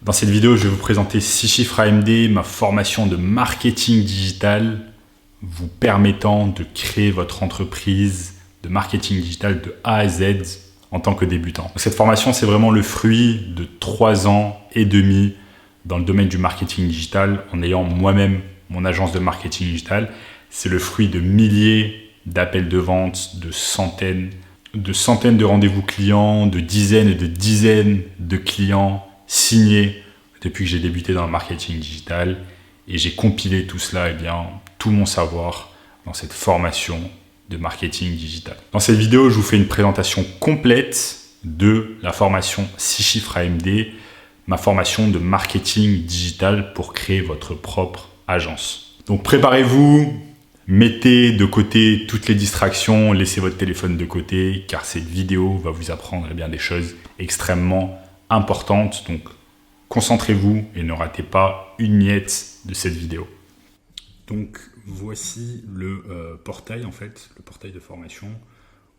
Dans cette vidéo, je vais vous présenter 6 chiffres AMD, ma formation de marketing digital vous permettant de créer votre entreprise de marketing digital de A à Z en tant que débutant. Cette formation, c'est vraiment le fruit de 3 ans et demi dans le domaine du marketing digital en ayant moi-même mon agence de marketing digital. C'est le fruit de milliers d'appels de vente, de centaines de rendez-vous clients, de dizaines et de dizaines de clients signés depuis que j'ai débuté dans le marketing digital. Et j'ai compilé tout cela, tout mon savoir dans cette formation de marketing digital. Dans cette vidéo, je vous fais une présentation complète de la formation 6 chiffres AMD, ma formation de marketing digital pour créer votre propre agence. Donc préparez-vous, mettez de côté toutes les distractions, laissez votre téléphone de côté car cette vidéo va vous apprendre des choses extrêmement importantes. Donc concentrez-vous et ne ratez pas une miette de cette vidéo. Donc voici le portail le portail de formation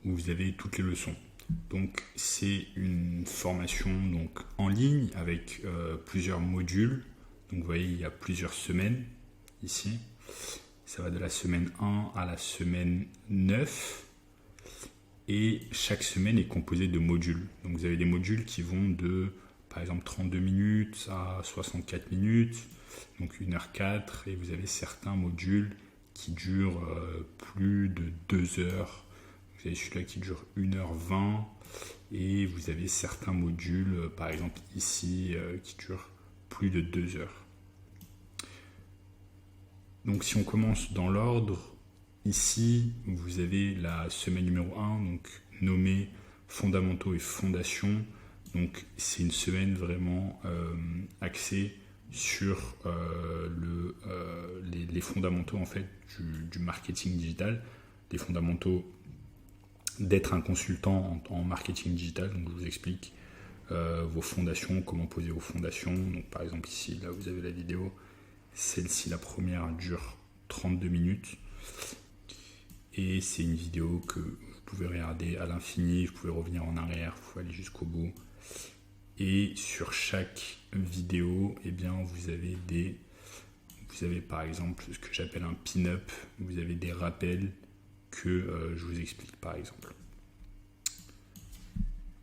où vous avez toutes les leçons. Donc c'est une formation en ligne avec plusieurs modules. Donc vous voyez, il y a plusieurs semaines ici. Ça va de la semaine 1 à la semaine 9. Et chaque semaine est composée de modules. Donc vous avez des modules qui vont de, par exemple, 32 minutes à 64 minutes. Donc 1h04. Et vous avez certains modules qui durent plus de 2 heures. Vous avez celui-là qui dure 1h20. Et vous avez certains modules, par exemple ici, qui durent plus de 2 heures. Donc si on commence dans l'ordre, ici vous avez la semaine numéro 1, donc nommée fondamentaux et fondations. Donc c'est une semaine vraiment axée sur les fondamentaux du marketing digital, les fondamentaux d'être un consultant en marketing digital. Donc je vous explique vos fondations, comment poser vos fondations. Donc par exemple ici, là vous avez la vidéo. Celle-ci, la première, dure 32 minutes. Et c'est une vidéo que vous pouvez regarder à l'infini. Vous pouvez revenir en arrière, vous pouvez aller jusqu'au bout. Et sur chaque vidéo, vous avez par exemple ce que j'appelle un pin-up. Vous avez des rappels que je vous explique par exemple.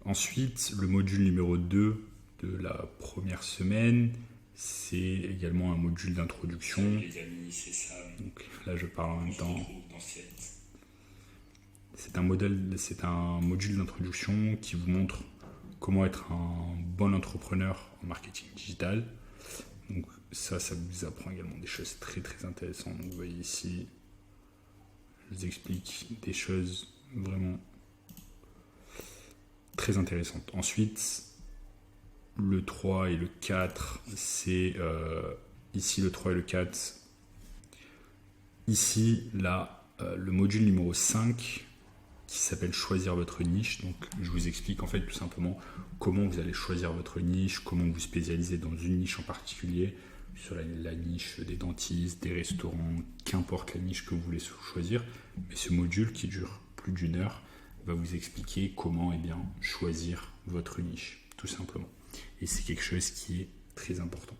Ensuite, le module numéro 2 de la première semaine, c'est également un module d'introduction. Les amis, c'est ça. Donc là, je parle en même temps. C'est un module d'introduction qui vous montre comment être un bon entrepreneur en marketing digital. Donc ça vous apprend également des choses très très intéressantes. Donc vous voyez ici, je vous explique des choses vraiment très intéressantes. Ensuite, le 3 et le 4, c'est ici le 3 et le 4. Ici, là, le module numéro 5 qui s'appelle choisir votre niche. Donc, je vous explique tout simplement comment vous allez choisir votre niche, comment vous spécialiser dans une niche en particulier, sur la niche des dentistes, des restaurants, qu'importe la niche que vous voulez choisir. Mais ce module qui dure plus d'1 heure va vous expliquer comment choisir votre niche, tout simplement. Et c'est quelque chose qui est très important.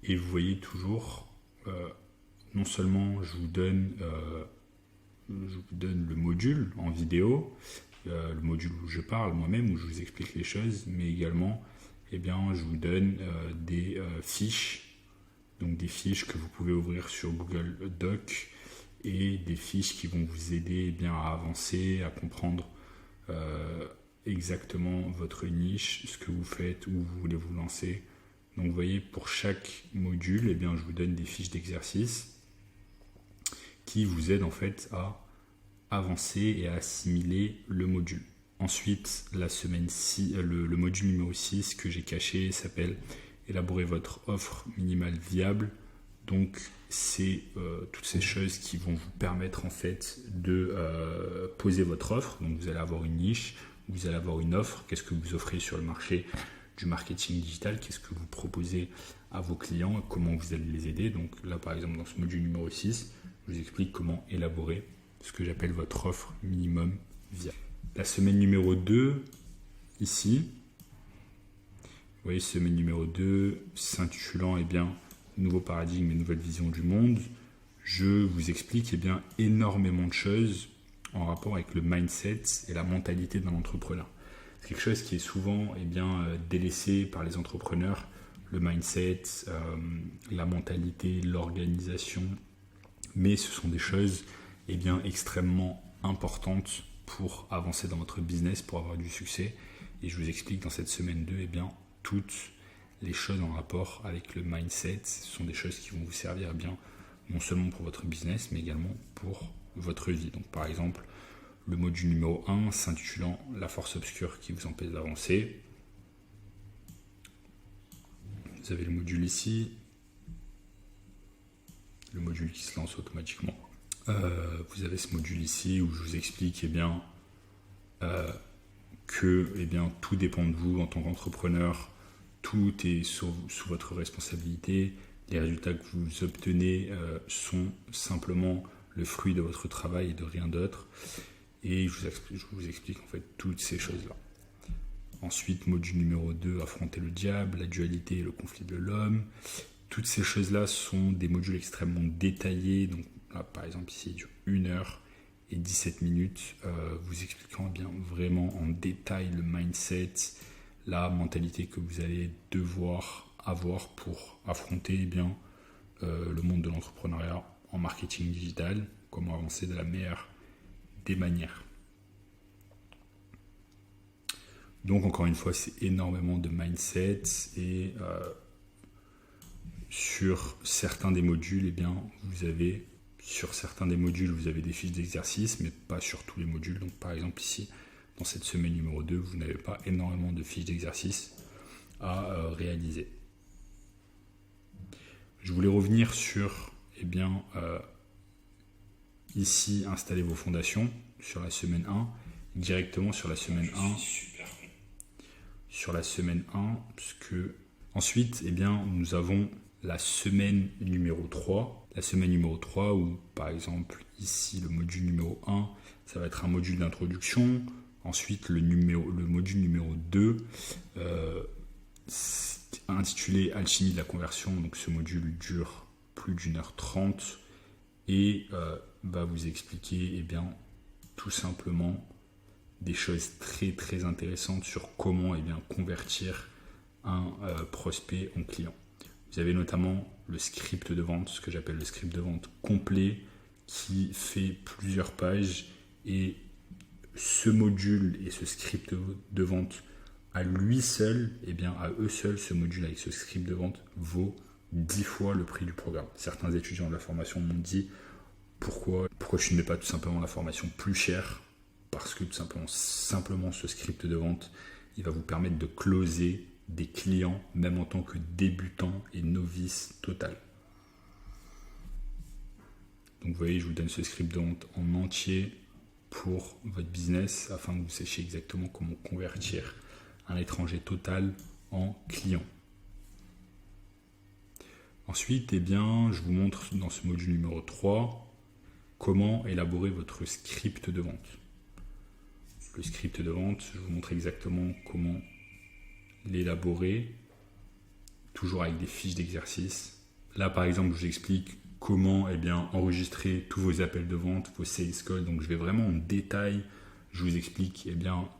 Et vous voyez toujours, non seulement je vous donne le module en vidéo, le module où je parle moi-même, où je vous explique les choses, mais également, je vous donne des fiches, donc des fiches que vous pouvez ouvrir sur Google Doc et des fiches qui vont vous aider à avancer, à comprendre exactement votre niche, ce que vous faites, où vous voulez vous lancer. Donc vous voyez, pour chaque module, je vous donne des fiches d'exercice qui vous aident à avancer et à assimiler le module. Ensuite, la semaine 6, le module numéro 6 que j'ai caché s'appelle élaborer votre offre minimale viable. Donc c'est toutes ces choses qui vont vous permettre de poser votre offre. Donc vous allez avoir une niche, vous allez avoir une offre, qu'est-ce que vous offrez sur le marché du marketing digital, qu'est-ce que vous proposez à vos clients et comment vous allez les aider. Donc là par exemple dans ce module numéro 6, je vous explique comment élaborer ce que j'appelle votre offre minimum viable. La semaine numéro 2, ici, voyez, semaine numéro 2, s'intitulant Nouveau paradigme et nouvelle vision du monde. Je vous explique énormément de choses en rapport avec le mindset et la mentalité d'un entrepreneur. C'est quelque chose qui est souvent délaissé par les entrepreneurs. Le mindset, la mentalité, l'organisation. Mais ce sont des choses extrêmement importantes pour avancer dans votre business, pour avoir du succès. Et je vous explique dans cette semaine 2 toutes les choses en rapport avec le mindset. Ce sont des choses qui vont vous servir non seulement pour votre business, mais également pour votre vie. Donc par exemple, le module numéro 1 s'intitulant La force obscure qui vous empêche d'avancer. Vous avez le module ici, le module qui se lance automatiquement. Vous avez ce module ici où je vous explique que tout dépend de vous en tant qu'entrepreneur, tout est sous votre responsabilité, les résultats que vous obtenez sont simplement le fruit de votre travail et de rien d'autre. Et je vous explique en fait toutes ces choses-là. Ensuite, module numéro 2, affronter le diable, la dualité et le conflit de l'homme. Toutes ces choses-là sont des modules extrêmement détaillés. Donc là, par exemple, ici, il dure 1 heure et 17 minutes, vous expliquant vraiment en détail le mindset, la mentalité que vous allez devoir avoir pour affronter le monde de l'entrepreneuriat en marketing digital, comment avancer de la meilleure des manières. Donc encore une fois, c'est énormément de mindset et sur certains des modules, vous avez des fiches d'exercice, mais pas sur tous les modules. Donc par exemple ici, dans cette semaine numéro 2, vous n'avez pas énormément de fiches d'exercice à réaliser. Je voulais revenir sur, ici, installer vos fondations sur la semaine 1, directement sur la semaine 1. Sur la semaine 1, puisque ensuite, nous avons la semaine numéro 3. La semaine numéro 3 où, par exemple, ici, le module numéro 1, ça va être un module d'introduction. Ensuite, le module numéro 2, intitulé Alchimie de la conversion. Donc, ce module dure plus d'1h30 et va vous expliquer, tout simplement des choses très, très intéressantes sur comment, convertir un prospect en client. Vous avez notamment le script de vente, ce que j'appelle le script de vente complet, qui fait plusieurs pages. Et ce module et ce script de vente, à lui seul, à eux seuls, ce module avec ce script de vente vaut 10 fois le prix du programme. Certains étudiants de la formation m'ont dit pourquoi tu ne mets pas tout simplement la formation plus chère, parce que tout simplement ce script de vente, il va vous permettre de closer des clients, même en tant que débutant et novice total. Donc vous voyez, je vous donne ce script de vente en entier pour votre business, afin que vous sachiez exactement comment convertir un étranger total en client. Ensuite, je vous montre dans ce module numéro 3 comment élaborer votre script de vente. Le script de vente, je vous montre exactement comment l'élaborer, toujours avec des fiches d'exercice. Là, par exemple, je vous explique comment enregistrer tous vos appels de vente, vos sales calls. Donc, je vais vraiment en détail. Je vous explique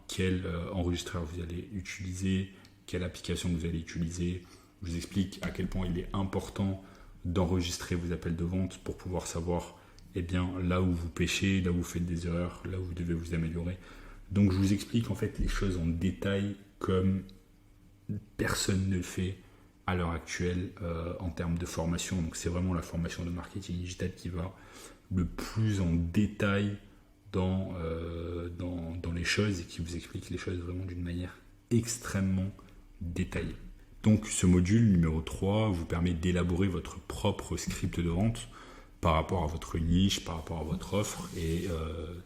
quel enregistreur vous allez utiliser, quelle application vous allez utiliser. Je vous explique à quel point il est important d'enregistrer vos appels de vente pour pouvoir savoir là où vous pêchez, là où vous faites des erreurs, là où vous devez vous améliorer. Donc, je vous explique en fait les choses en détail comme personne ne le fait à l'heure actuelle en termes de formation. Donc c'est vraiment la formation de marketing digital qui va le plus en détail dans les choses et qui vous explique les choses vraiment d'une manière extrêmement détaillée. Donc ce module numéro 3 vous permet d'élaborer votre propre script de vente par rapport à votre niche, par rapport à votre offre et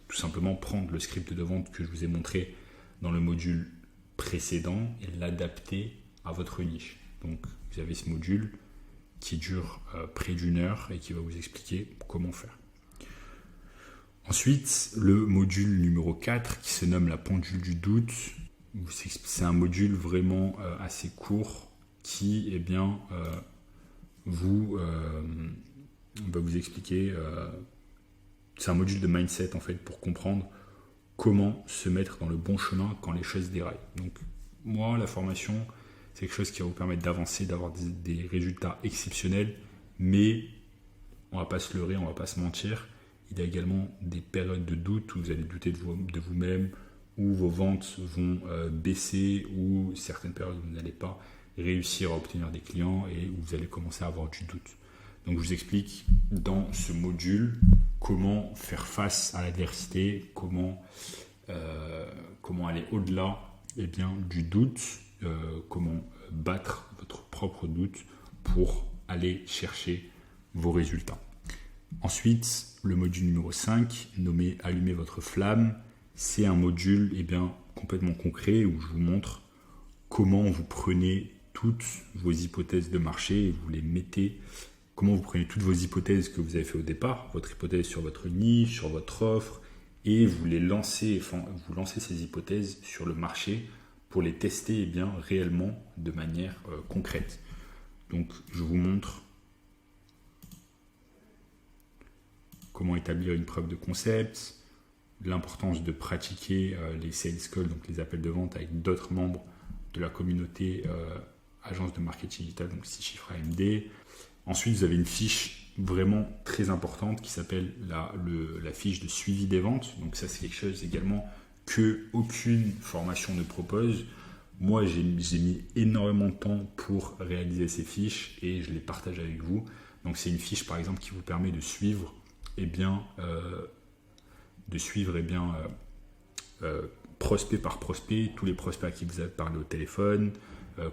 tout simplement prendre le script de vente que je vous ai montré dans le module précédent et l'adapter à votre niche. Donc vous avez ce module qui dure près d'1 heure et qui va vous expliquer comment faire. Ensuite, le module numéro 4 qui se nomme la pendule du doute. c'est un module vraiment assez court qui va vous expliquer. C'est un module de mindset en fait pour comprendre comment se mettre dans le bon chemin quand les choses déraillent. Donc moi, la formation, c'est quelque chose qui va vous permettre d'avancer, d'avoir des résultats exceptionnels, mais on va pas se leurrer, on va pas se mentir. Il y a également des périodes de doute où vous allez douter de vous-même, où vos ventes vont baisser, ou certaines périodes où vous n'allez pas réussir à obtenir des clients et où vous allez commencer à avoir du doute. Donc je vous explique dans ce module comment faire face à l'adversité, comment aller au-delà du doute, comment battre votre propre doute pour aller chercher vos résultats. Ensuite, le module numéro 5, nommé Allumer votre flamme, c'est un module complètement concret où je vous montre comment vous prenez toutes vos hypothèses de marché et vous les mettez, comment vous prenez toutes vos hypothèses que vous avez fait au départ, votre hypothèse sur votre niche, sur votre offre, et vous lancez ces hypothèses sur le marché pour les tester réellement de manière concrète. Donc je vous montre comment établir une preuve de concept, l'importance de pratiquer les sales calls, donc les appels de vente avec d'autres membres de la communauté agence de marketing digital, donc 6 chiffres AMD. Ensuite, vous avez une fiche vraiment très importante qui s'appelle la fiche de suivi des ventes. Donc ça, c'est quelque chose également que aucune formation ne propose. Moi, j'ai mis énormément de temps pour réaliser ces fiches et je les partage avec vous. Donc c'est une fiche, par exemple, qui vous permet de suivre prospect par prospect, tous les prospects à qui vous avez parlé au téléphone,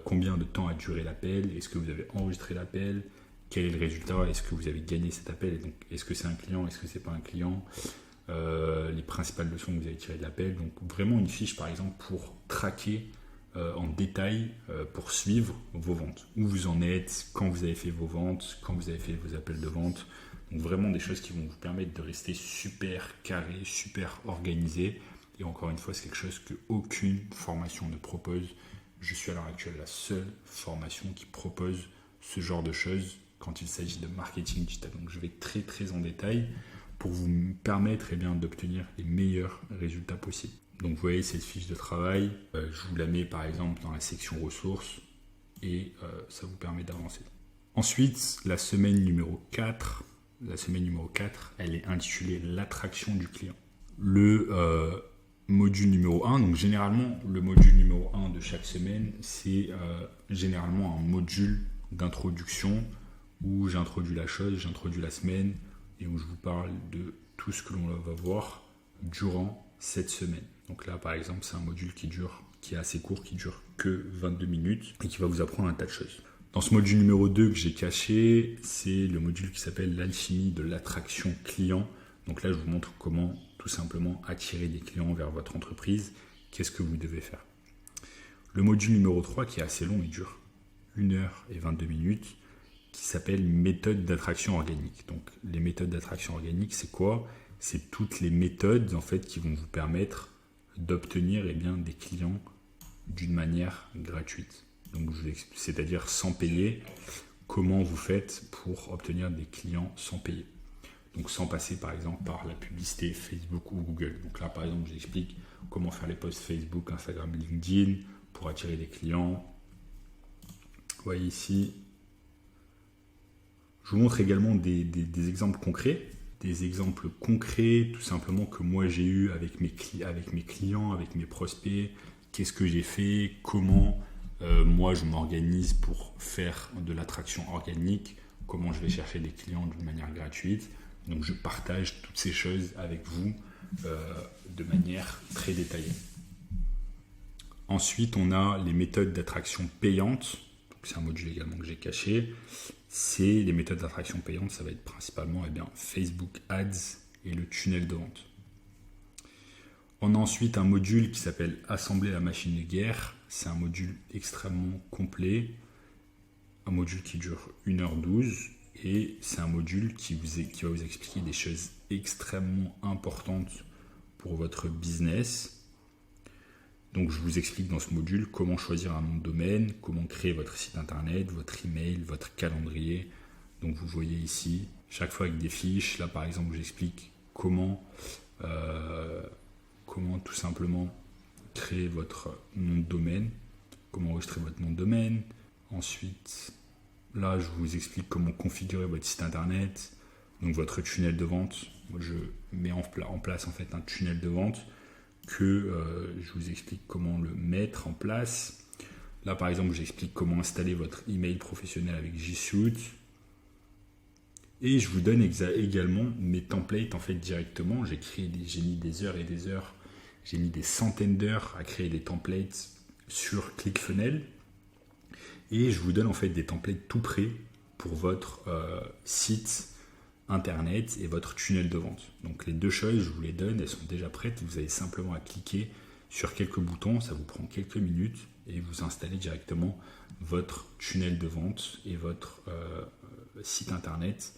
combien de temps a duré l'appel, est-ce que vous avez enregistré l'appel, quel est le résultat, est-ce que vous avez gagné cet appel, et donc est-ce que c'est un client, est-ce que c'est pas un client, les principales leçons que vous avez tirées de l'appel. Donc vraiment une fiche par exemple pour traquer en détail, pour suivre vos ventes, où vous en êtes, quand vous avez fait vos ventes, quand vous avez fait vos appels de vente. Donc vraiment des choses qui vont vous permettre de rester super carré, super organisé. Et encore une fois, c'est quelque chose qu'aucune formation ne propose. Je suis à l'heure actuelle la seule formation qui propose ce genre de choses quand il s'agit de marketing digital. Donc je vais très très en détail pour vous permettre d'obtenir les meilleurs résultats possibles. Donc vous voyez cette fiche de travail, je vous la mets par exemple dans la section ressources et ça vous permet d'avancer. Ensuite, la semaine numéro 4, elle est intitulée l'attraction du client. Le module numéro 1, donc généralement le module numéro 1 de chaque semaine, c'est généralement un module d'introduction où j'introduis la chose, j'introduis la semaine et où je vous parle de tout ce que l'on va voir durant cette semaine. Donc là par exemple c'est un module qui est assez court, qui dure que 22 minutes et qui va vous apprendre un tas de choses. Dans ce module numéro 2 que j'ai caché, c'est le module qui s'appelle l'alchimie de l'attraction client. Donc là je vous montre comment tout simplement attirer des clients vers votre entreprise. Qu'est-ce que vous devez faire? Le module numéro 3 qui est assez long, il dure 1h22 minutes, qui s'appelle méthode d'attraction organique. Donc les méthodes d'attraction organique, c'est quoi? C'est toutes les méthodes en fait qui vont vous permettre d'obtenir des clients d'une manière gratuite. Donc c'est-à-dire sans payer. Comment vous faites pour obtenir des clients sans payer? Donc sans passer par exemple par la publicité Facebook ou Google. Donc là par exemple j'explique comment faire les posts Facebook, Instagram, LinkedIn pour attirer des clients. Vous voyez ici, je vous montre également des exemples concrets. Des exemples concrets tout simplement que moi j'ai eu avec mes clients, avec mes prospects. Qu'est-ce que j'ai fait? Comment moi je m'organise pour faire de l'attraction organique? Comment je vais chercher des clients d'une manière gratuite? Donc je partage toutes ces choses avec vous de manière très détaillée. Ensuite, on a les méthodes d'attraction payantes. Donc, c'est un module également que j'ai caché. C'est les méthodes d'attraction payantes, ça va être principalement Facebook Ads et le tunnel de vente. On a ensuite un module qui s'appelle Assembler la machine de guerre. C'est un module extrêmement complet, un module qui dure 1h12 et c'est un module qui va vous expliquer des choses extrêmement importantes pour votre business. Donc je vous explique dans ce module comment choisir un nom de domaine, comment créer votre site internet, votre email, votre calendrier. Donc vous voyez ici, chaque fois avec des fiches. Là par exemple, j'explique comment tout simplement créer votre nom de domaine, comment enregistrer votre nom de domaine. Ensuite, là je vous explique comment configurer votre site internet, donc votre tunnel de vente. Moi, je mets en place en fait un tunnel de vente que je vous explique comment le mettre en place. Là par exemple, j'explique comment installer votre email professionnel avec G Suite. Et je vous donne également mes templates en fait directement. J'ai mis des heures et des heures, j'ai mis des centaines d'heures à créer des templates sur ClickFunnels. Et je vous donne en fait des templates tout prêts pour votre site internet et votre tunnel de vente. Donc les deux choses, je vous les donne, elles sont déjà prêtes. Vous avez simplement à cliquer sur quelques boutons, ça vous prend quelques minutes et vous installez directement votre tunnel de vente et votre site internet.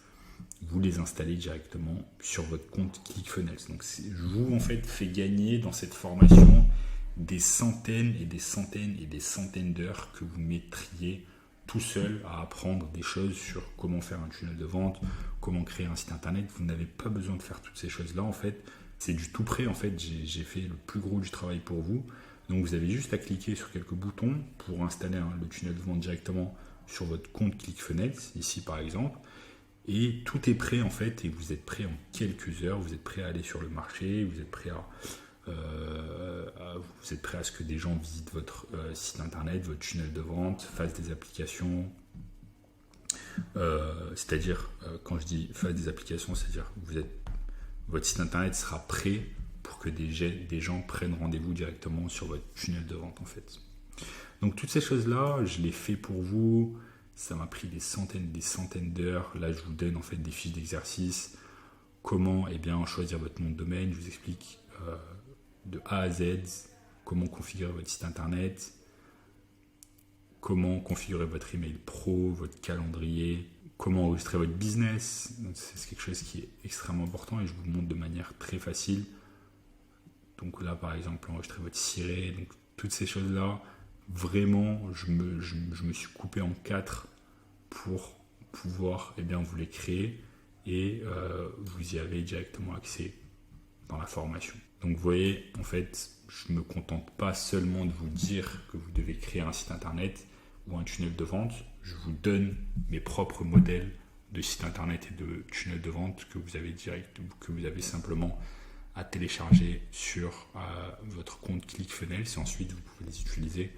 Vous les installez directement sur votre compte ClickFunnels. Donc je vous en fait fais gagner dans cette formation des centaines et des centaines et des centaines d'heures que vous mettriez tout seul à apprendre des choses sur comment faire un tunnel de vente, comment créer un site internet. Vous n'avez pas besoin de faire toutes ces choses-là en fait. C'est du tout prêt en fait. J'ai fait le plus gros du travail pour vous. Donc vous avez juste à cliquer sur quelques boutons pour installer le tunnel de vente directement sur votre compte ClickFunnels, ici par exemple. Et tout est prêt en fait et vous êtes prêt en quelques heures. Vous êtes prêt à aller sur le marché, vous êtes prêt à ce que des gens visitent votre site internet, votre tunnel de vente, fassent des applications. C'est-à-dire, quand je dis fassent des applications, c'est-à-dire votre site internet sera prêt pour que des gens prennent rendez-vous directement sur votre tunnel de vente en fait. Donc toutes ces choses-là, je les fais pour vous. Ça m'a pris des centaines d'heures. Là, je vous donne en fait des fiches d'exercice. Comment choisir votre nom de domaine. Je vous explique de A à Z comment configurer votre site internet, comment configurer votre email pro, votre calendrier, comment enregistrer votre business. Donc, c'est quelque chose qui est extrêmement important et je vous le montre de manière très facile. Donc là, par exemple, enregistrer votre ciré. Donc toutes ces choses-là, vraiment, je me suis coupé en 4 pour pouvoir vous les créer et vous y avez directement accès dans la formation. Donc vous voyez, en fait, je ne me contente pas seulement de vous dire que vous devez créer un site internet ou un tunnel de vente, je vous donne mes propres modèles de site internet et de tunnel de vente que vous avez simplement à télécharger sur votre compte ClickFunnels et ensuite vous pouvez les utiliser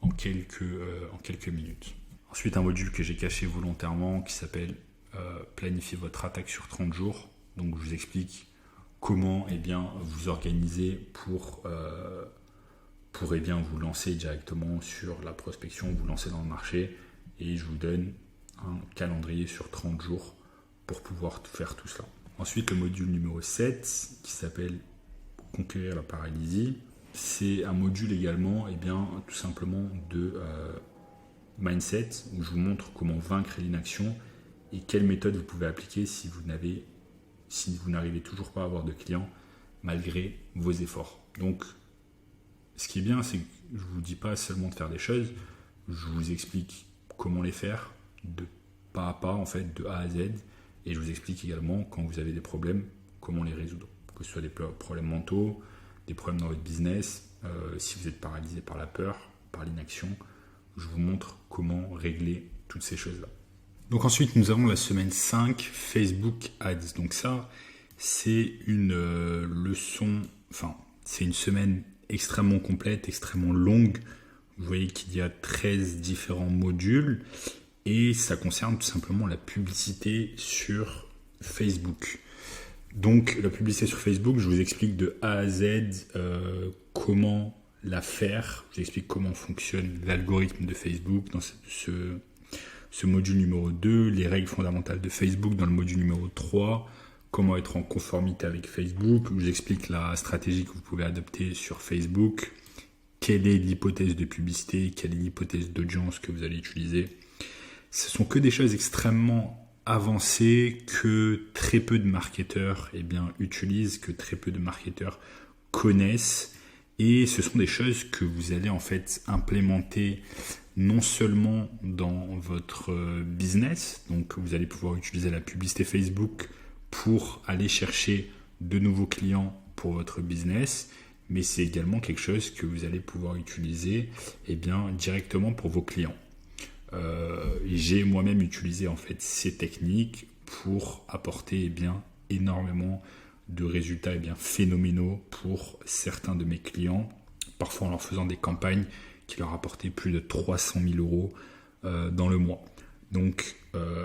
en quelques minutes. Ensuite, un module que j'ai caché volontairement qui s'appelle planifier votre attaque sur 30 jours. Donc je vous explique comment vous organiser pour vous lancer directement sur la prospection, vous lancer dans le marché et je vous donne un calendrier sur 30 jours pour pouvoir faire tout cela. Ensuite, le module numéro 7 qui s'appelle Conquérir la paralysie. C'est un module également tout simplement de mindset où je vous montre comment vaincre l'inaction et quelles méthodes vous pouvez appliquer si vous n'arrivez toujours pas à avoir de clients malgré vos efforts. Donc, ce qui est bien, c'est que je ne vous dis pas seulement de faire des choses, je vous explique comment les faire de pas à pas, en fait, de A à Z, et je vous explique également quand vous avez des problèmes, comment les résoudre. Que ce soit des problèmes mentaux, des problèmes dans votre business, si vous êtes paralysé par la peur, par l'inaction, je vous montre comment régler toutes ces choses-là. Donc ensuite, nous avons la semaine 5, Facebook Ads. Donc ça, c'est une c'est une semaine extrêmement complète, extrêmement longue. Vous voyez qu'il y a 13 différents modules et ça concerne tout simplement la publicité sur Facebook. Donc la publicité sur Facebook, je vous explique de A à Z comment la faire. Je vous explique comment fonctionne l'algorithme de Facebook dans ce module numéro 2, les règles fondamentales de Facebook dans le module numéro 3, comment être en conformité avec Facebook. Je vous explique la stratégie que vous pouvez adopter sur Facebook, quelle est l'hypothèse de publicité, quelle est l'hypothèse d'audience que vous allez utiliser. Ce sont que des choses extrêmement avancées que très peu de marketeurs utilisent, que très peu de marketeurs connaissent Et ce sont des choses que vous allez en fait implémenter non seulement dans votre business, donc vous allez pouvoir utiliser la publicité Facebook pour aller chercher de nouveaux clients pour votre business, mais c'est également quelque chose que vous allez pouvoir utiliser directement pour vos clients. J'ai moi-même utilisé en fait ces techniques pour apporter énormément de résultats phénoménaux pour certains de mes clients, parfois en leur faisant des campagnes qui leur apportaient plus de 300 000 euros dans le mois. Donc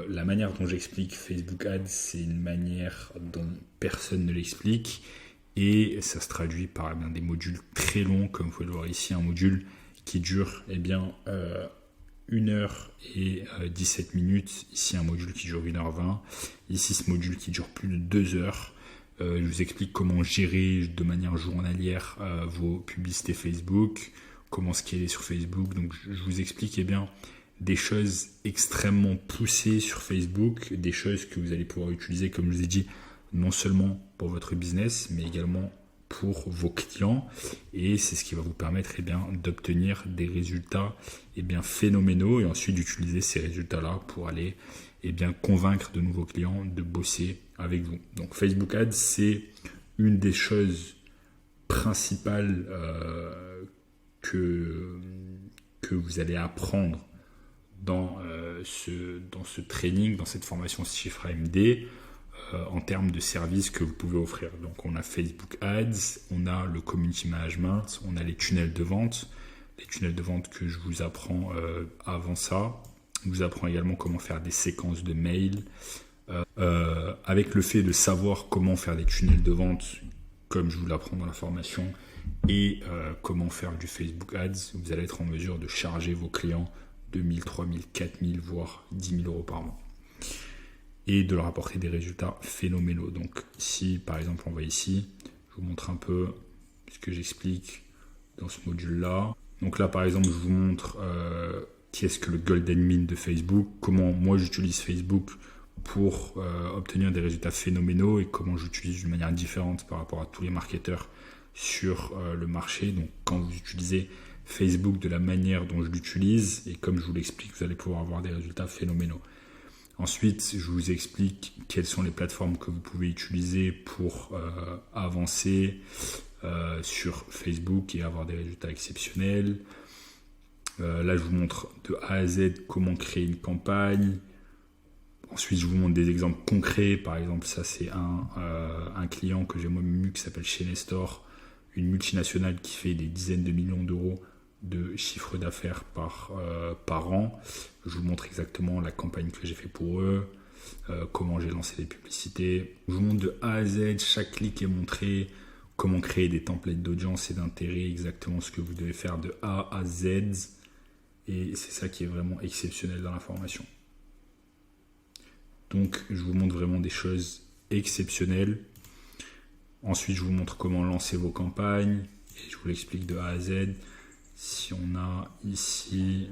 la manière dont j'explique Facebook Ads, c'est une manière dont personne ne l'explique, et ça se traduit par des modules très longs, comme vous pouvez le voir ici, un module qui dure 1 heure et 17 minutes, ici un module qui dure 1h20, ici ce module qui dure plus de 2 heures. Je vous explique comment gérer de manière journalière vos publicités Facebook, comment scaler sur Facebook. Donc je vous explique des choses extrêmement poussées sur Facebook, des choses que vous allez pouvoir utiliser, comme je vous ai dit, non seulement pour votre business, mais également pour vos clients, et c'est ce qui va vous permettre d'obtenir des résultats phénoménaux, et ensuite d'utiliser ces résultats-là pour aller convaincre de nouveaux clients de bosser avec vous. Donc Facebook Ads, c'est une des choses principales que vous allez apprendre dans ce training, dans cette formation 6 chiffres AMD, en termes de services que vous pouvez offrir. Donc on a Facebook Ads, on a le Community Management, on a les tunnels de vente. Les tunnels de vente que je vous apprends avant ça. Je vous apprends également comment faire des séquences de mails. Avec le fait de savoir comment faire des tunnels de vente, comme je vous l'apprends dans la formation, et comment faire du Facebook Ads, vous allez être en mesure de charger vos clients 2 000, 3 000, 4 000, voire 10 000 euros par mois, et de leur apporter des résultats phénoménaux. Donc si par exemple on va ici, je vous montre un peu ce que j'explique dans ce module-là. Donc là par exemple je vous montre qu'est-ce que le Golden Mean de Facebook, comment moi j'utilise Facebook pour obtenir des résultats phénoménaux, et comment j'utilise d'une manière différente par rapport à tous les marketeurs sur le marché. Donc quand vous utilisez Facebook de la manière dont je l'utilise, et comme je vous l'explique, vous allez pouvoir avoir des résultats phénoménaux. Ensuite, je vous explique quelles sont les plateformes que vous pouvez utiliser pour avancer sur Facebook et avoir des résultats exceptionnels. Là, je vous montre de A à Z comment créer une campagne. Ensuite, je vous montre des exemples concrets. Par exemple, ça, c'est un client que j'ai moi-même eu qui s'appelle chez Nestor, une multinationale qui fait des dizaines de millions d'euros de chiffre d'affaires par an. Je vous montre exactement la campagne que j'ai fait pour eux, comment j'ai lancé les publicités. Je vous montre de A à Z, chaque clic est montré, comment créer des templates d'audience et d'intérêt, exactement ce que vous devez faire de A à Z. Et c'est ça qui est vraiment exceptionnel dans la formation. Donc, je vous montre vraiment des choses exceptionnelles. Ensuite, je vous montre comment lancer vos campagnes, et je vous l'explique de A à Z. Si on a ici,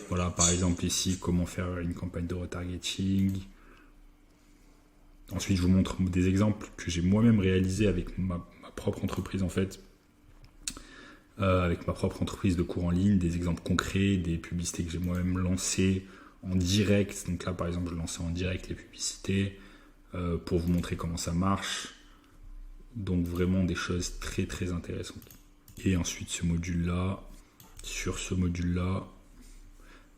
voilà, par exemple ici, comment faire une campagne de retargeting. Ensuite, je vous montre des exemples que j'ai moi-même réalisés avec ma propre entreprise en fait, avec ma propre entreprise de cours en ligne, des exemples concrets, des publicités que j'ai moi-même lancées en direct. Donc là, par exemple, je lançais en direct les publicités pour vous montrer comment ça marche. Donc vraiment des choses très très intéressantes. Et ensuite ce module-là, sur ce module-là,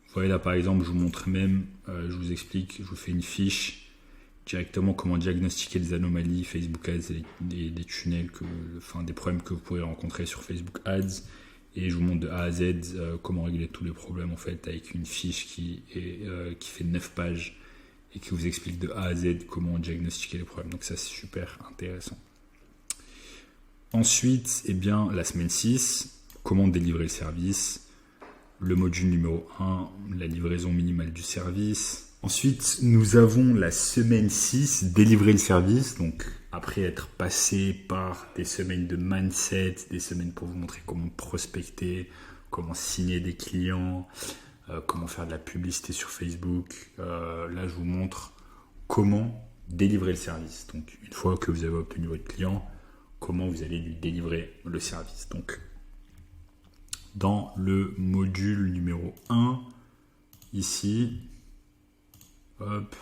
vous voyez là par exemple, je vous montre même, je vous explique, je vous fais une fiche directement comment diagnostiquer les anomalies Facebook Ads et des tunnels, des problèmes que vous pourrez rencontrer sur Facebook Ads. Et je vous montre de A à Z comment régler tous les problèmes en fait, avec une fiche qui fait 9 pages et qui vous explique de A à Z comment diagnostiquer les problèmes. Donc ça c'est super intéressant. Ensuite, la semaine 6, comment délivrer le service. Le module numéro 1, la livraison minimale du service. Ensuite, nous avons la semaine 6, délivrer le service. Donc, après être passé par des semaines de mindset, des semaines pour vous montrer comment prospecter, comment signer des clients, comment faire de la publicité sur Facebook. Là, je vous montre comment délivrer le service. Donc, une fois que vous avez obtenu votre client, comment vous allez lui délivrer le service. Donc, dans le module numéro 1, ici, hop,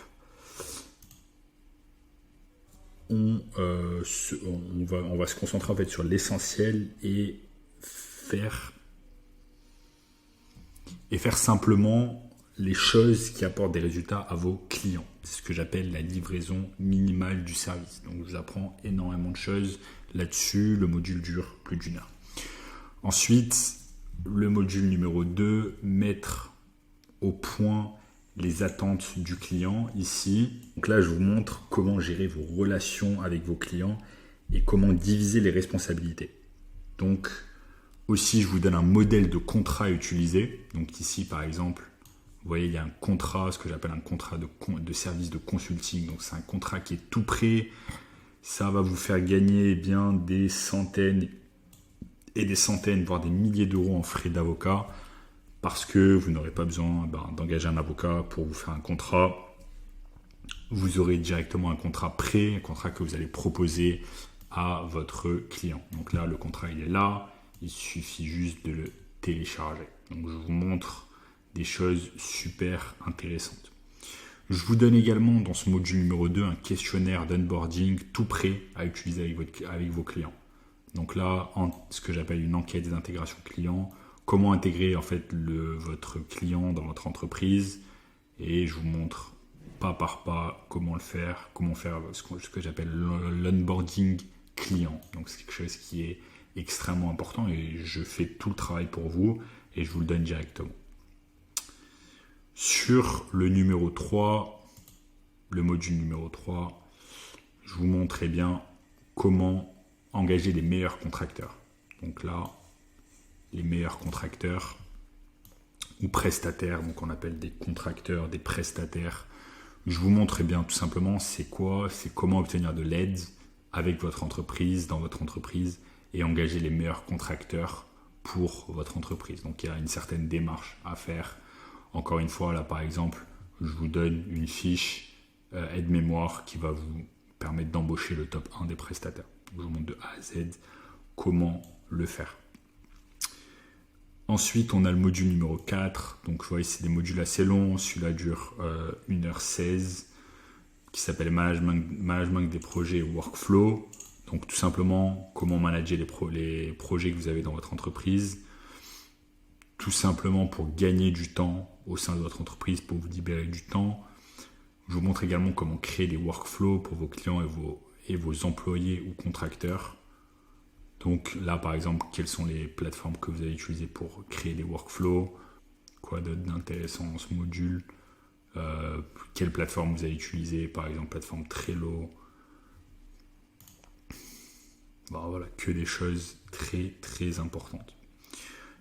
on va se concentrer en fait sur l'essentiel et faire simplement les choses qui apportent des résultats à vos clients. C'est ce que j'appelle la livraison minimale du service. Donc je vous apprends énormément de choses là-dessus. Le module dure plus d'1 heure. Ensuite, le module numéro 2, mettre au point les attentes du client ici. Donc là, je vous montre comment gérer vos relations avec vos clients et comment diviser les responsabilités. Donc aussi, je vous donne un modèle de contrat à utiliser. Donc ici, par exemple, vous voyez, il y a un contrat, ce que j'appelle un contrat de service de consulting. Donc c'est un contrat qui est tout prêt. Ça va vous faire gagner bien des centaines et des centaines, voire des milliers d'euros en frais d'avocat, parce que vous n'aurez pas besoin d'engager un avocat pour vous faire un contrat. Vous aurez directement un contrat prêt, un contrat que vous allez proposer à votre client. Donc là, le contrat, il est là. Il suffit juste de le télécharger. Donc je vous montre des choses super intéressantes. Je vous donne également dans ce module numéro 2 un questionnaire d'onboarding tout prêt à utiliser avec vos clients. Donc là, ce que j'appelle une enquête d'intégration client, comment intégrer en fait votre client dans votre entreprise, et je vous montre pas par pas comment faire ce que j'appelle l'onboarding client. Donc c'est quelque chose qui est extrêmement important et je fais tout le travail pour vous et je vous le donne directement. Sur le numéro 3, le module numéro 3, je vous montre bien comment engager les meilleurs contracteurs. Donc là, les meilleurs contracteurs ou prestataires, donc on appelle des contracteurs, des prestataires. Je vous montre bien tout simplement c'est comment obtenir de l'aide avec votre entreprise, dans votre entreprise, et engager les meilleurs contracteurs pour votre entreprise. Donc il y a une certaine démarche à faire. Encore une fois, là par exemple, je vous donne une fiche aide-mémoire qui va vous permettre d'embaucher le top 1 des prestataires. Je vous montre de A à Z comment le faire. Ensuite, on a le module numéro 4. Donc, vous voyez, c'est des modules assez longs. Celui-là dure 1h16, qui s'appelle Management des projets et Workflow. Donc, tout simplement, comment manager les projets que vous avez dans votre entreprise. Tout simplement pour gagner du temps au sein de votre entreprise, pour vous libérer du temps. Je vous montre également comment créer des workflows pour vos clients et vos employés ou contracteurs. Donc là, par exemple, quelles sont les plateformes que vous allez utiliser pour créer des workflows? Quoi d'autre d'intéressant dans ce module? Quelle plateforme vous allez utiliser? Par exemple, plateforme Trello. Voilà, que des choses très, très importantes.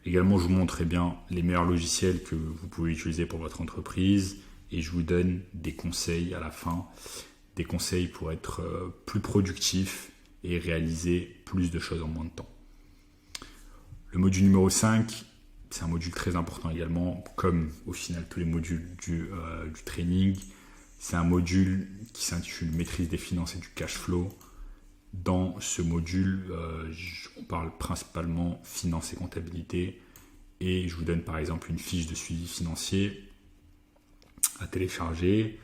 Également, je vous montre bien les meilleurs logiciels que vous pouvez utiliser pour votre entreprise et je vous donne des conseils à la fin, des conseils pour être plus productif et réaliser plus de choses en moins de temps. Le module numéro 5, c'est un module très important également, comme au final tous les modules du training. C'est un module qui s'intitule Maîtrise des finances et du cash flow. Dans ce module, on parle principalement finance et comptabilité et je vous donne par exemple une fiche de suivi financier à télécharger.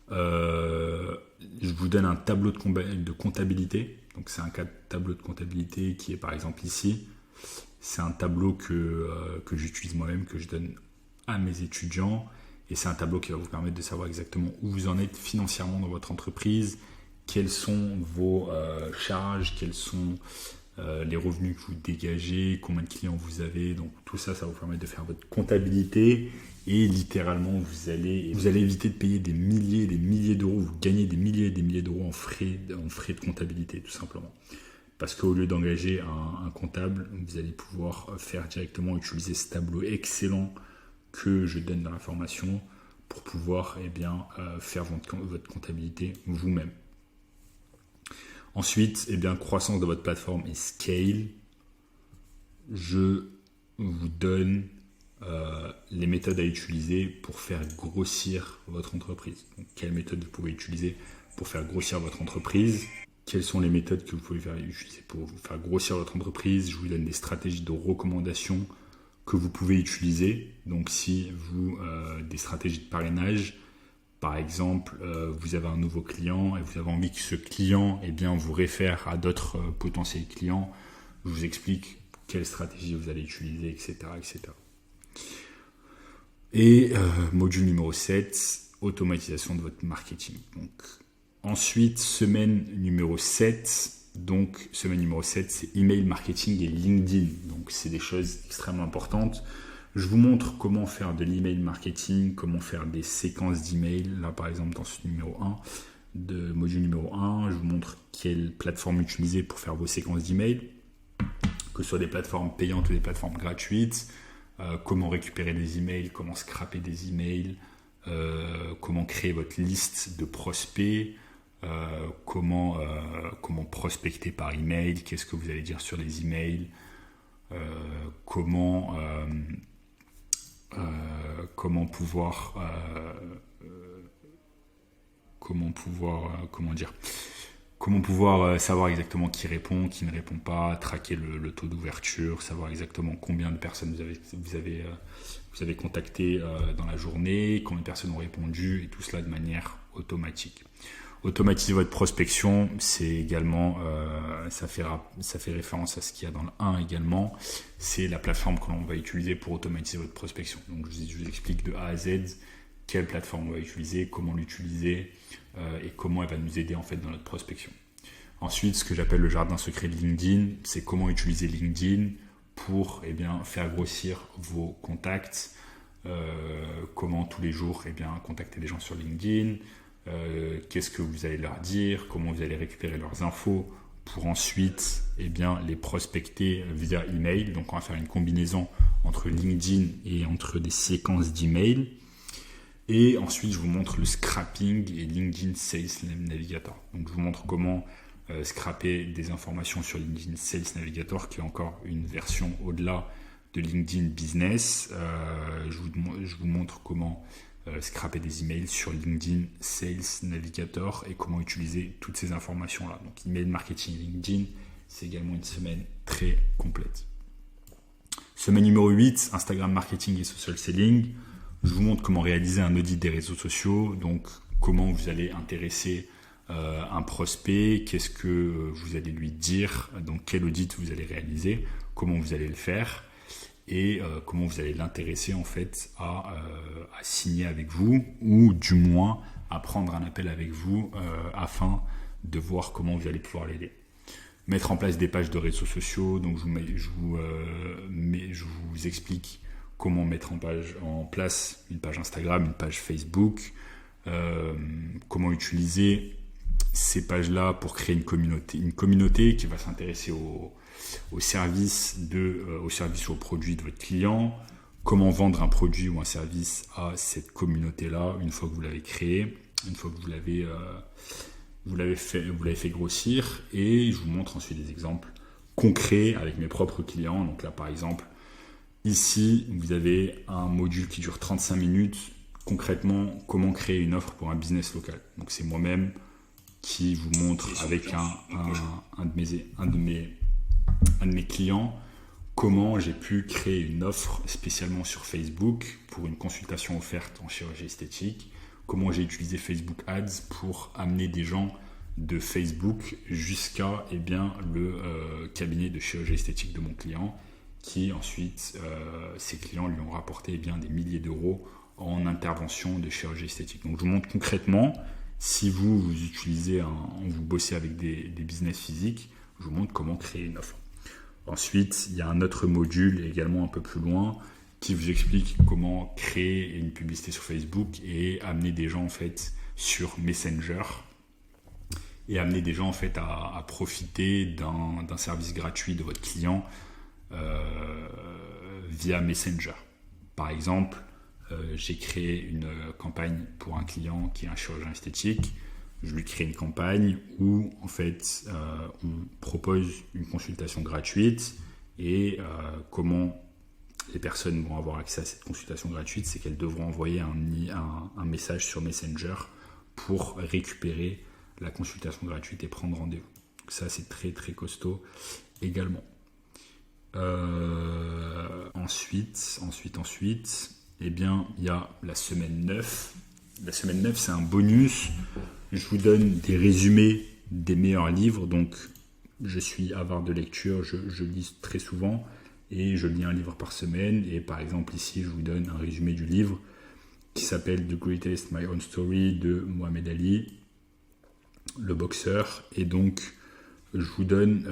Je vous donne un tableau de comptabilité. Donc c'est un tableau de comptabilité qui est par exemple ici. C'est un tableau que j'utilise moi-même, que je donne à mes étudiants. Et c'est un tableau qui va vous permettre de savoir exactement où vous en êtes financièrement dans votre entreprise, quelles sont vos charges, quels sont les revenus que vous dégagez, combien de clients vous avez. Donc tout ça, ça va vous permettre de faire votre comptabilité. Et littéralement, vous allez éviter de payer des milliers et des milliers d'euros. Vous gagnez des milliers et des milliers d'euros en frais de comptabilité, tout simplement. Parce qu'au lieu d'engager un comptable, vous allez pouvoir faire directement utiliser ce tableau excellent que je donne dans la formation pour pouvoir faire votre comptabilité vous-même. Ensuite, croissance de votre plateforme et scale. Je vous donne les méthodes à utiliser pour faire grossir votre entreprise. Donc, quelles méthodes vous pouvez utiliser pour faire grossir votre entreprise? quelles sont les méthodes que vous pouvez utiliser pour vous faire grossir votre entreprise. Je vous donne des stratégies de recommandation que vous pouvez utiliser. Donc si vous, des stratégies de parrainage, par exemple, vous avez un nouveau client et vous avez envie que ce client vous réfère à d'autres potentiels clients, je vous explique quelle stratégie vous allez utiliser, etc. etc. Et module numéro 7, automatisation de votre marketing. Donc, ensuite, semaine numéro 7. Donc, semaine numéro 7, c'est email marketing et LinkedIn. Donc, c'est des choses extrêmement importantes. Je vous montre comment faire de l'email marketing, comment faire des séquences d'email. Là, par exemple, dans ce numéro 1, de module numéro 1, je vous montre quelle plateforme utiliser pour faire vos séquences d'email, que ce soit des plateformes payantes ou des plateformes gratuites, comment récupérer des emails, comment scraper des emails, comment créer votre liste de prospects, comment prospecter par email, qu'est-ce que vous allez dire sur les emails, comment pouvoir savoir exactement qui répond, qui ne répond pas, traquer le taux d'ouverture, savoir exactement combien de personnes vous avez contacté dans la journée, combien de personnes ont répondu, et tout cela de manière automatique. Automatiser votre prospection, c'est également, ça fait référence à ce qu'il y a dans le 1 également, c'est la plateforme que l'on va utiliser pour automatiser votre prospection. Donc je vous explique de A à Z quelle plateforme on va utiliser, comment l'utiliser et comment elle va nous aider en fait dans notre prospection. Ensuite, ce que j'appelle le jardin secret de LinkedIn, c'est comment utiliser LinkedIn pour faire grossir vos contacts, comment tous les jours contacter des gens sur LinkedIn, qu'est-ce que vous allez leur dire, comment vous allez récupérer leurs infos pour ensuite les prospecter via email. Donc on va faire une combinaison entre LinkedIn et entre des séquences d'email. Et ensuite je vous montre le scrapping et LinkedIn Sales Navigator. Donc je vous montre comment scraper des informations sur LinkedIn Sales Navigator, qui est encore une version au-delà de LinkedIn Business. Je vous montre comment scraper des emails sur LinkedIn Sales Navigator et comment utiliser toutes ces informations-là. Donc, email marketing LinkedIn, c'est également une semaine très complète. Semaine numéro 8, Instagram marketing et social selling. Je vous montre comment réaliser un audit des réseaux sociaux, donc comment vous allez intéresser un prospect, qu'est-ce que vous allez lui dire, donc quel audit vous allez réaliser, comment vous allez le faire, et comment vous allez l'intéresser en fait à signer avec vous, ou du moins à prendre un appel avec vous afin de voir comment vous allez pouvoir l'aider. Mettre en place des pages de réseaux sociaux, donc je vous explique comment mettre en place une page Instagram, une page Facebook, comment utiliser ces pages-là pour créer une communauté qui va s'intéresser aux services ou aux produits de votre client, comment vendre un produit ou un service à cette communauté-là une fois que vous l'avez créé, une fois que vous l'avez fait grossir, et je vous montre ensuite des exemples concrets avec mes propres clients. Donc là par exemple, ici vous avez un module qui dure 35 minutes, concrètement comment créer une offre pour un business local. Donc c'est moi-même qui vous montre avec un de mes clients comment j'ai pu créer une offre spécialement sur Facebook pour une consultation offerte en chirurgie esthétique, comment j'ai utilisé Facebook Ads pour amener des gens de Facebook jusqu'à le cabinet de chirurgie esthétique de mon client, qui ensuite, ses clients lui ont rapporté des milliers d'euros en intervention de chirurgie esthétique. Donc je vous montre concrètement, si vous bossez avec des business physiques, je vous montre comment créer une offre. Ensuite, il y a un autre module également un peu plus loin qui vous explique comment créer une publicité sur Facebook et amener des gens en fait sur Messenger et amener des gens en fait à profiter d'un service gratuit de votre client via Messenger. Par exemple, j'ai créé une campagne pour un client qui est un chirurgien esthétique. Je lui crée une campagne où en fait on propose une consultation gratuite, et comment les personnes vont avoir accès à cette consultation gratuite, c'est qu'elles devront envoyer un message sur Messenger pour récupérer la consultation gratuite et prendre rendez-vous. Ça, c'est très très costaud également. Ensuite, eh bien, il y a la semaine 9. La semaine 9, c'est un bonus. Je vous donne des résumés des meilleurs livres. Donc, je suis avare de lecture, je lis très souvent et je lis un livre par semaine. Et par exemple, ici, je vous donne un résumé du livre qui s'appelle The Greatest My Own Story de Mohamed Ali, le boxeur. Et donc, je vous donne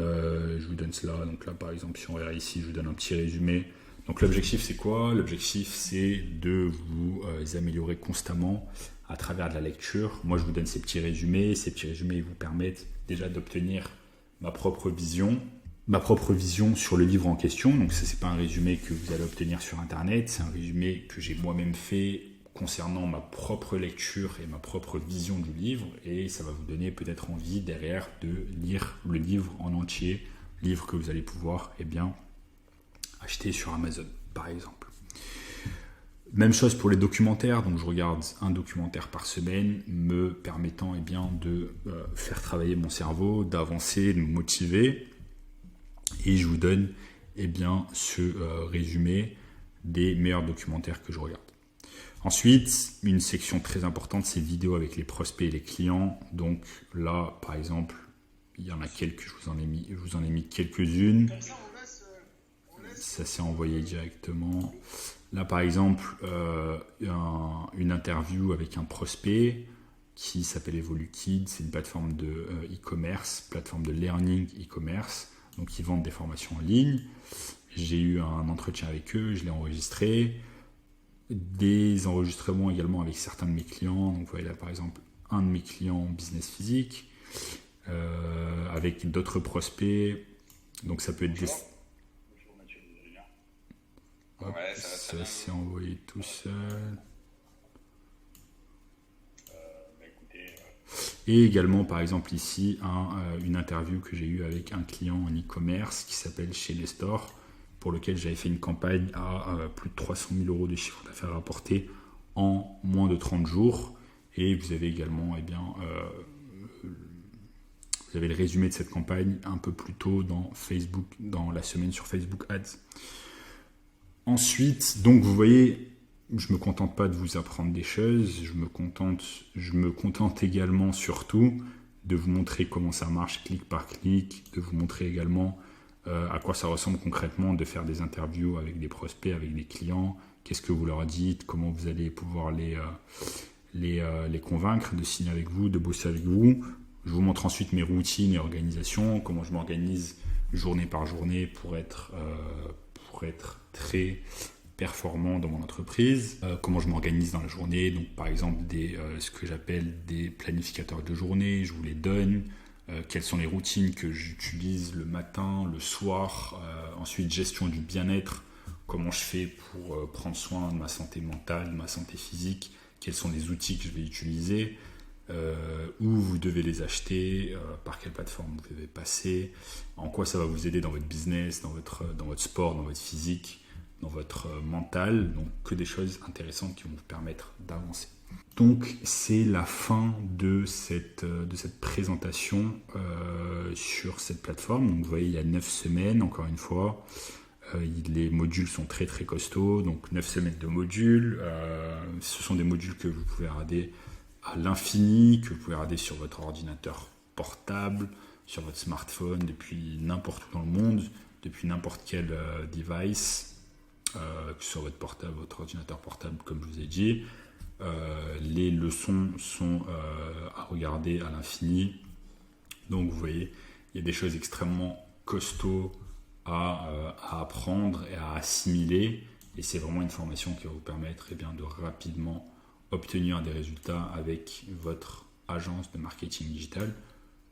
cela. Donc là, par exemple, si on regarde ici, je vous donne un petit résumé. Donc l'objectif, c'est quoi? L'objectif, c'est de vous améliorer constamment à travers de la lecture. Moi, je vous donne ces petits résumés. Ces petits résumés vous permettent déjà d'obtenir ma propre vision sur le livre en question. Donc ça, c'est pas un résumé que vous allez obtenir sur Internet. C'est un résumé que j'ai moi-même fait concernant ma propre lecture et ma propre vision du livre, et ça va vous donner peut-être envie derrière de lire le livre en entier, livre que vous allez pouvoir acheter sur Amazon par exemple. Même chose pour les documentaires, donc je regarde un documentaire par semaine me permettant de faire travailler mon cerveau, d'avancer, de me motiver, et je vous donne ce résumé des meilleurs documentaires que je regarde. Ensuite, une section très importante, c'est vidéos avec les prospects et les clients. Donc là, par exemple, il y en a quelques, je vous en ai mis quelques-unes. Ça s'est envoyé directement. Là, par exemple, une interview avec un prospect qui s'appelle Evolukid. C'est une plateforme de e-commerce, plateforme de learning e-commerce. Donc, ils vendent des formations en ligne. J'ai eu un entretien avec eux, je l'ai enregistré. Des enregistrements également avec certains de mes clients. Donc, vous voyez là, par exemple, un de mes clients business physique, avec d'autres prospects. Donc, ça peut être des... Hop, ça s'est envoyé tout seul. Et également, par exemple, ici, une interview que j'ai eue avec un client en e-commerce qui s'appelle Chez les Stores, pour lequel j'avais fait une campagne à plus de 300 000 € de chiffre d'affaires rapporté en moins de 30 jours. Et vous avez également vous avez le résumé de cette campagne un peu plus tôt dans Facebook, dans la semaine sur Facebook Ads. Ensuite, donc vous voyez, je ne me contente pas de vous apprendre des choses, je me contente également surtout de vous montrer comment ça marche clic par clic, de vous montrer également à quoi ça ressemble concrètement de faire des interviews avec des prospects, avec des clients, qu'est-ce que vous leur dites, comment vous allez pouvoir les convaincre de signer avec vous, de bosser avec vous. Je vous montre ensuite mes routines et organisations, comment je m'organise journée par journée pour être très performant dans mon entreprise, comment je m'organise dans la journée. Donc par exemple ce que j'appelle des planificateurs de journée, je vous les donne. Quelles sont les routines que j'utilise le matin, le soir, ensuite gestion du bien-être, comment je fais pour prendre soin de ma santé mentale, de ma santé physique, quels sont les outils que je vais utiliser, où vous devez les acheter, par quelle plateforme vous devez passer, en quoi ça va vous aider dans votre business, dans votre sport, dans votre physique, dans votre mental, donc que des choses intéressantes qui vont vous permettre d'avancer. Donc c'est la fin de cette présentation sur cette plateforme. Donc vous voyez, il y a 9 semaines, encore une fois. Les modules sont très très costauds, donc 9 semaines de modules. Ce sont des modules que vous pouvez regarder à l'infini, que vous pouvez regarder sur votre ordinateur portable, sur votre smartphone, depuis n'importe où dans le monde, depuis n'importe quel device, que ce soit votre ordinateur portable, comme je vous ai dit. Les leçons sont à regarder à l'infini. Donc vous voyez, il y a des choses extrêmement costauds à apprendre et à assimiler. Et c'est vraiment une formation qui va vous permettre de rapidement obtenir des résultats avec votre agence de marketing digital,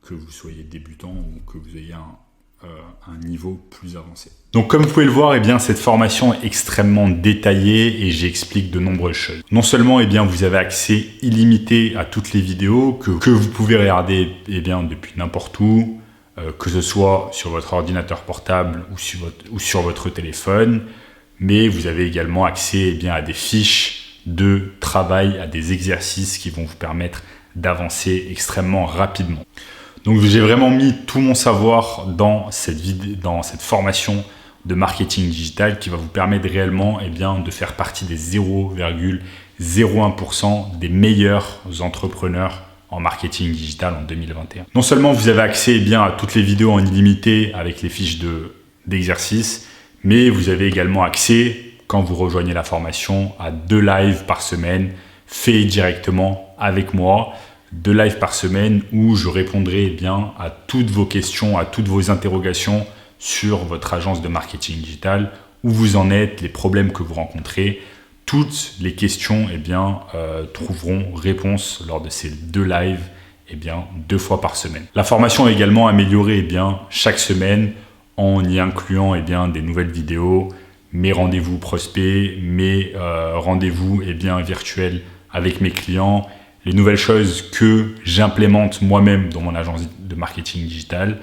que vous soyez débutant ou que vous ayez un niveau plus avancé. Donc comme vous pouvez le voir, cette formation est extrêmement détaillée et j'explique de nombreuses choses. Non seulement vous avez accès illimité à toutes les vidéos que vous pouvez regarder depuis n'importe où, que ce soit sur votre ordinateur portable ou sur votre téléphone, mais vous avez également accès à des fiches de travail, à des exercices qui vont vous permettre d'avancer extrêmement rapidement. Donc j'ai vraiment mis tout mon savoir dans cette formation de marketing digital qui va vous permettre réellement de faire partie des 0,01% des meilleurs entrepreneurs en marketing digital en 2021. Non seulement vous avez accès à toutes les vidéos en illimité avec les fiches d'exercice, mais vous avez également accès, quand vous rejoignez la formation, à 2 lives par semaine faits directement avec moi. 2 lives par semaine où je répondrai à toutes vos questions, à toutes vos interrogations sur votre agence de marketing digital, où vous en êtes, les problèmes que vous rencontrez. Toutes les questions trouveront réponse lors de ces 2 lives 2 fois par semaine. La formation est également améliorée chaque semaine en y incluant des nouvelles vidéos, mes rendez-vous prospects, mes rendez-vous virtuels avec mes clients, les nouvelles choses que j'implémente moi-même dans mon agence de marketing digital.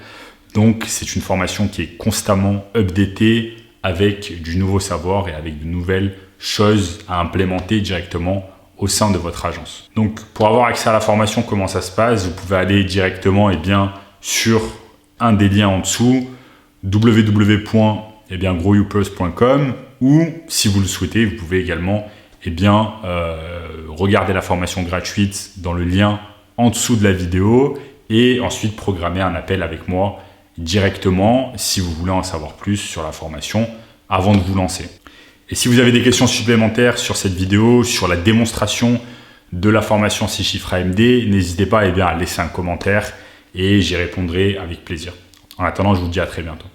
Donc, c'est une formation qui est constamment updatée avec du nouveau savoir et avec de nouvelles choses à implémenter directement au sein de votre agence. Donc, pour avoir accès à la formation, comment ça se passe? Vous pouvez aller directement sur un des liens en dessous, www.growyoupers.com, ou si vous le souhaitez, vous pouvez également regarder la formation gratuite dans le lien en dessous de la vidéo et ensuite programmer un appel avec moi directement si vous voulez en savoir plus sur la formation avant de vous lancer. Et si vous avez des questions supplémentaires sur cette vidéo, sur la démonstration de la formation 6 chiffres AMD, n'hésitez pas à laisser un commentaire et j'y répondrai avec plaisir. En attendant, je vous dis à très bientôt.